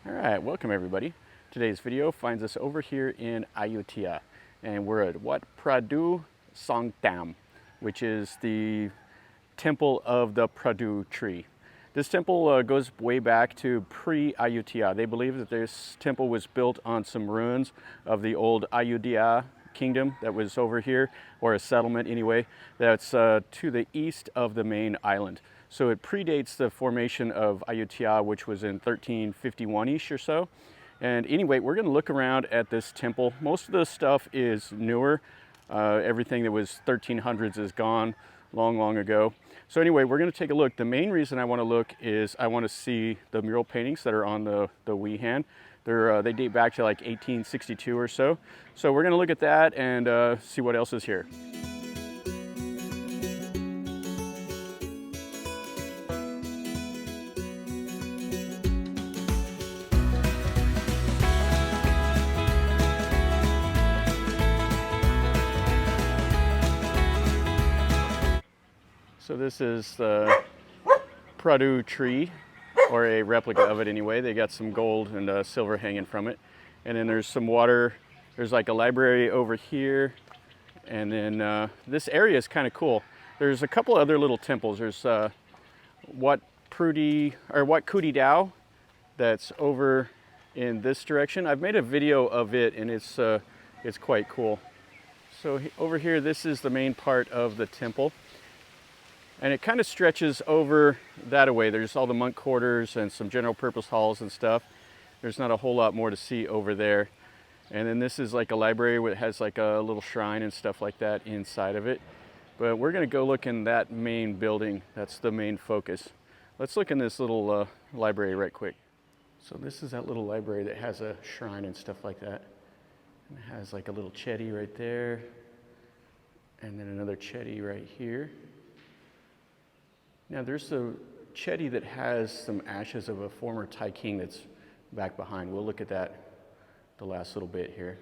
All right, welcome everybody. Today's video finds us over here in Ayutthaya, and we're at Wat Pradu Songtham, which is the temple of the Pradu Tree. This temple goes way back to pre-Ayutthaya. They believe that this temple was built on some ruins of the old Ayodhaya kingdom that was over here, or a settlement anyway, that's to the east of the main island. So it predates the formation of Ayutthaya, which was in 1351-ish or so. And anyway, we're going to look around at this temple. Most of the stuff is newer. Everything that was 1300s is gone long ago. So anyway, we're going to take a look. The main reason I want to look is I want to see the mural paintings that are on the Wehan. They date back to like 1862 or so. So we're going to look at that and see what else is here. So this is the Pradu Tree, or a replica of it anyway. They got some gold and silver hanging from it. And then there's some water. There's like a library over here. And then this area is kind of cool. There's a couple other little temples. There's Wat Pradu Songtham that's over in this direction. I've made a video of it and it's quite cool. So over here, this is the main part of the temple. And it kind of stretches over that away. There's all the monk quarters and some general purpose halls and stuff. There's not a whole lot more to see over there. And then this is like a library where it has like a little shrine and stuff like that inside of it. But we're going to go look in that main building. That's the main focus. Let's look in this little library right quick. So this is that little library that has a shrine and stuff like that. And it has like a little chedi right there. And then another chedi right here. Now there's the chedi that has some ashes of a former Thai king that's back behind. We'll look at that the last little bit here.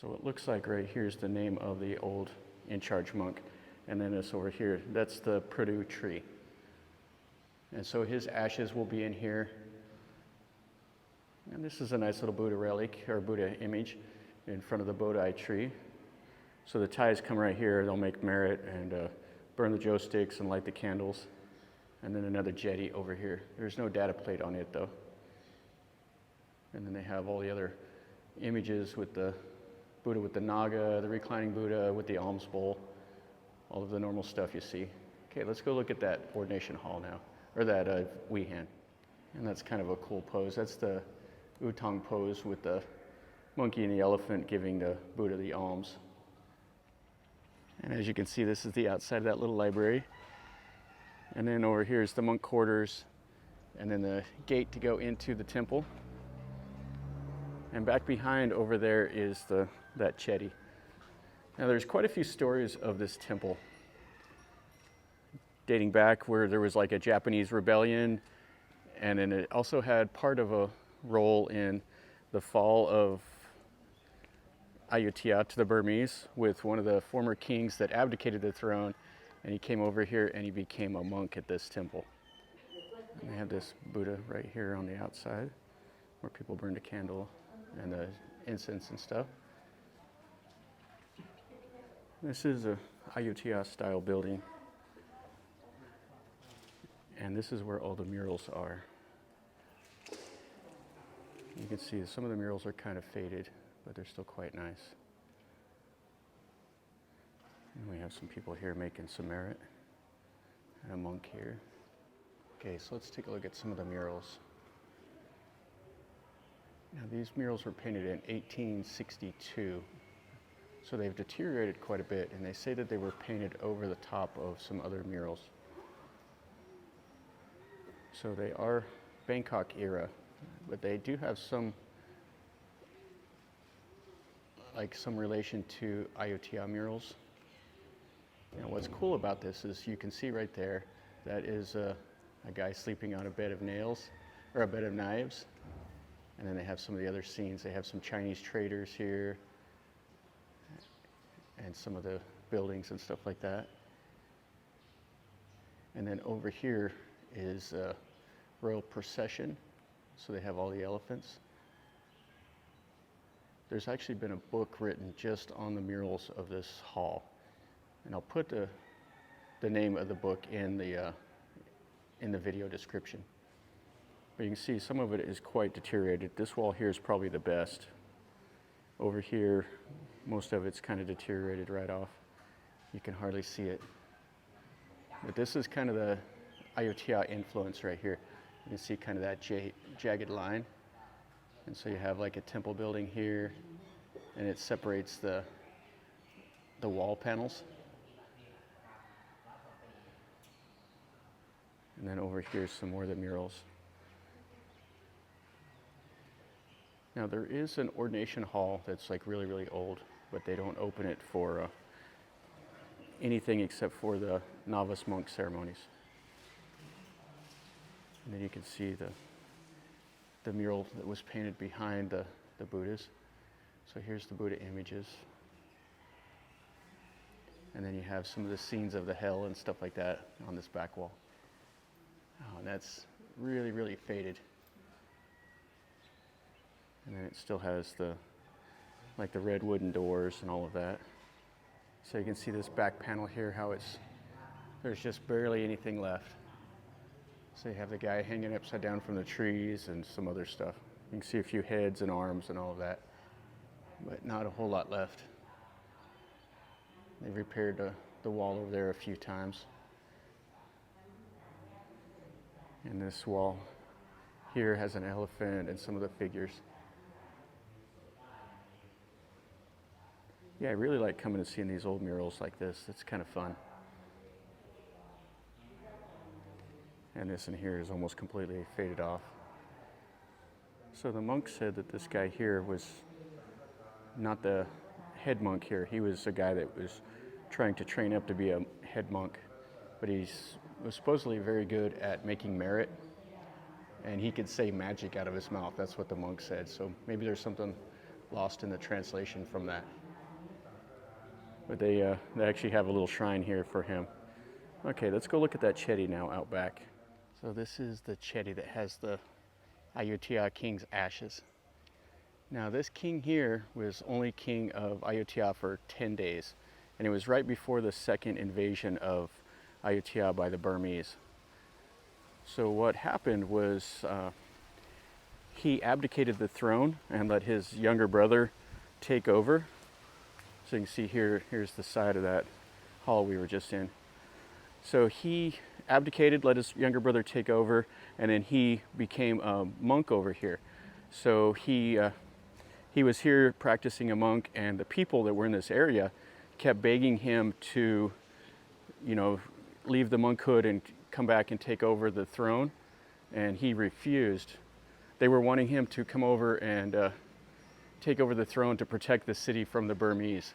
So it looks like right here is the name of the old in-charge monk. And then this over here, that's the Pradu Tree. And so his ashes will be in here. And this is a nice little Buddha relic, or Buddha image, in front of the Bodhi tree. So the Thais come right here, they'll make merit and burn the joe sticks and light the candles. And then another jetty over here. There's no data plate on it though. And then they have all the other images with the Buddha with the Naga, the reclining Buddha with the alms bowl, all of the normal stuff you see. Okay, let's go look at that ordination hall now, or that Wehan. And that's kind of a cool pose. That's the U-Thong pose with the monkey and the elephant giving the Buddha the alms. And as you can see, this is the outside of that little library. And then over here is the monk quarters, and then the gate to go into the temple. And back behind over there is that chedi. Now there's quite a few stories of this temple, dating back where there was like a Japanese rebellion, and then it also had part of a role in the fall of Ayutthaya to the Burmese, with one of the former kings that abdicated the throne, and he came over here and he became a monk at this temple. And they have this Buddha right here on the outside where people burned a candle and the incense and stuff. This is a Ayutthaya style building, and this is where all the murals are. You can see some of the murals are kind of faded, but they're still quite nice. And we have some people here making some merit, and a monk here. Okay, so let's take a look at some of the murals. Now these murals were painted in 1862, so they've deteriorated quite a bit, and they say that they were painted over the top of some other murals. So they are Bangkok era, but they do have some relation to Ayutthaya murals. And what's cool about this is you can see right there, that is a guy sleeping on a bed of nails, or a bed of knives. And then they have some of the other scenes. They have some Chinese traders here, and some of the buildings and stuff like that. And then over here is a royal procession. So they have all the elephants. There's actually been a book written just on the murals of this hall. And I'll put the name of the book in the video description. But you can see some of it is quite deteriorated. This wall here is probably the best. Over here, most of it's kind of deteriorated right off. You can hardly see it. But this is kind of the Ayutthaya influence right here. You can see kind of that jagged line. And so you have like a temple building here, and it separates the wall panels. And then over here, some more of the murals. Now there is an ordination hall that's like really, really old, but they don't open it for anything except for the novice monk ceremonies. And then you can see the mural that was painted behind the Buddhas. So here's the Buddha images. And then you have some of the scenes of the hell and stuff like that on this back wall. Oh, and that's really, really faded. And then it still has the red wooden doors and all of that. So you can see this back panel here, how there's just barely anything left. So you have the guy hanging upside down from the trees and some other stuff. You can see a few heads and arms and all of that, but not a whole lot left. They've repaired the wall over there a few times. And this wall here has an elephant and some of the figures. Yeah, I really like coming and seeing these old murals like this. It's kind of fun. And this in here is almost completely faded off. So the monk said that this guy here was not the head monk here. He was a guy that was trying to train up to be a head monk, but he was supposedly very good at making merit, and he could say magic out of his mouth. That's what the monk said. So maybe there's something lost in the translation from that. But they actually have a little shrine here for him. Okay, let's go look at that chedi now out back. So this is the chedi that has the Ayutthaya king's ashes. Now this king here was only king of Ayutthaya for 10 days, and it was right before the second invasion of Ayutthaya by the Burmese. So what happened was he abdicated the throne and let his younger brother take over. So you can see here's the side of that hall we were just in. So he abdicated, let his younger brother take over, and then he became a monk over here. So he was here practicing a monk, and the people that were in this area kept begging him to, leave the monkhood and come back and take over the throne, and he refused. They were wanting him to come over and take over the throne to protect the city from the Burmese.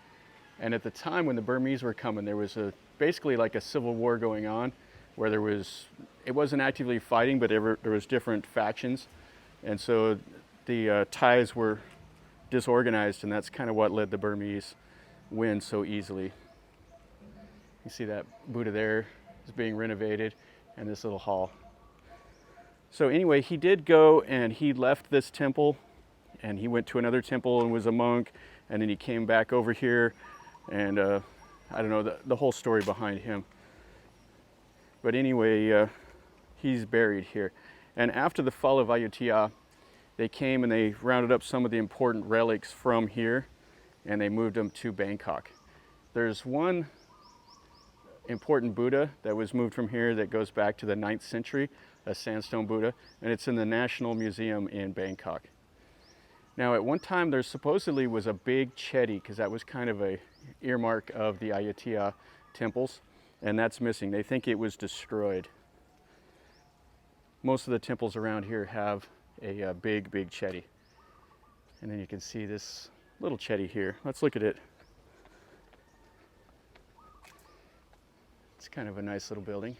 And at the time when the Burmese were coming, there was basically like a civil war going on, where it wasn't actively fighting, but there was different factions. And so the ties were disorganized, and that's kind of what let the Burmese win so easily. You see that Buddha there is being renovated, and this little hall. So anyway, he did go and he left this temple, and he went to another temple and was a monk, and then he came back over here, and I don't know the whole story behind him. But anyway, he's buried here. And after the fall of Ayutthaya, they came and they rounded up some of the important relics from here, and they moved them to Bangkok. There's one important Buddha that was moved from here that goes back to the 9th century, a sandstone Buddha, and it's in the National Museum in Bangkok. Now at one time there supposedly was a big chedi, because that was kind of a earmark of the Ayutthaya temples, and that's missing. They think it was destroyed. Most of the temples around here have a big chedi. And then you can see this little chedi here. Let's look at it. It's kind of a nice little building.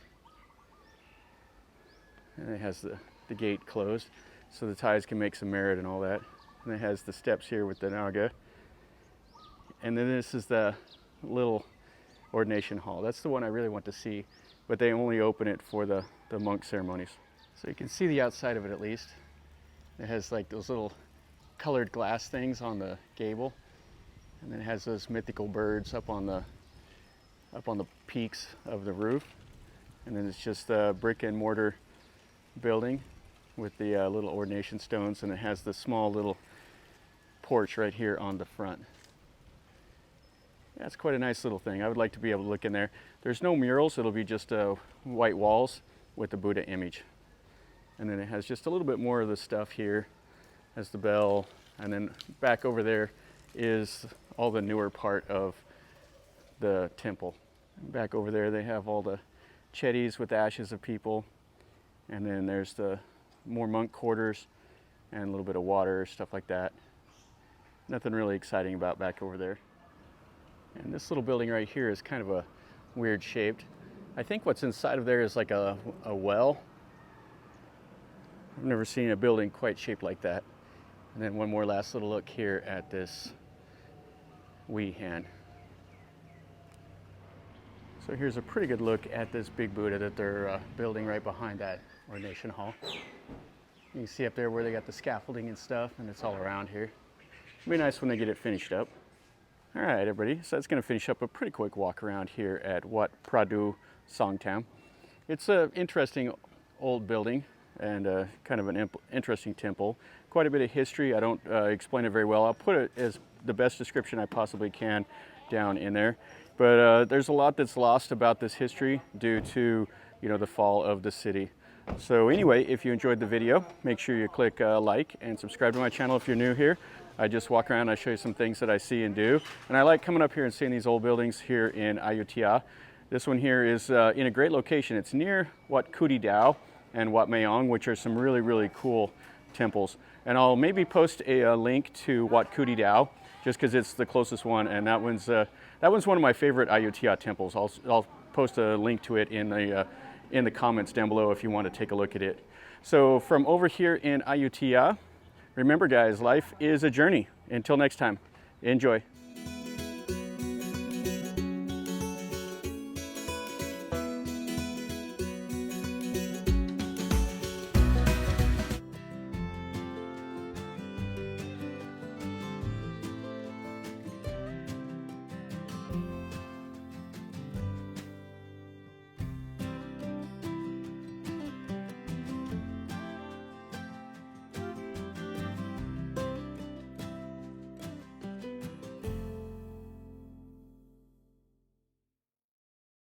And it has the gate closed, so the Thais can make some merit and all that. And it has the steps here with the Naga. And then this is the little ordination hall. That's the one I really want to see, but they only open it for the monk ceremonies. So you can see the outside of it at least. It has like those little colored glass things on the gable, and then it has those mythical birds up on the peaks of the roof. And then it's just a brick and mortar building with the little ordination stones, and it has the small little porch right here on the front. That's quite a nice little thing. I would like to be able to look in there. There's no murals, it'll be just white walls with the Buddha image. And then it has just a little bit more of the stuff here. Has the bell, and then back over there is all the newer part of the temple. Back over there they have all the chedis with ashes of people, and then there's the more monk quarters and a little bit of water, stuff like that. Nothing really exciting about back over there. And this little building right here is kind of a weird shaped. I think what's inside of there is like a well. I've never seen a building quite shaped like that. And then one more last little look here at this Wee hand. So here's a pretty good look at this big Buddha that they're building right behind that ordination hall. You can see up there where they got the scaffolding and stuff, and it's all around here. It'll be nice when they get it finished up. All right, everybody, so that's going to finish up a pretty quick walk around here at Wat Pradu Songtham. It's an interesting old building and kind of an interesting temple. Quite a bit of history. I don't explain it very well. I'll put it as the best description I possibly can down in there. But there's a lot that's lost about this history due to, the fall of the city. So anyway, if you enjoyed the video, make sure you click like and subscribe to my channel if you're new here. I just walk around and I show you some things that I see and do. And I like coming up here and seeing these old buildings here in Ayutthaya. This one here is in a great location. It's near Wat Pradu Songtham and Wat Mayong, which are some really, really cool temples. And I'll maybe post a link to Wat Pradu Songtham just because it's the closest one, and that one's one of my favorite Ayutthaya temples. I'll post a link to it in the comments down below if you want to take a look at it. So from over here in Ayutthaya, remember guys, life is a journey. Until next time, enjoy.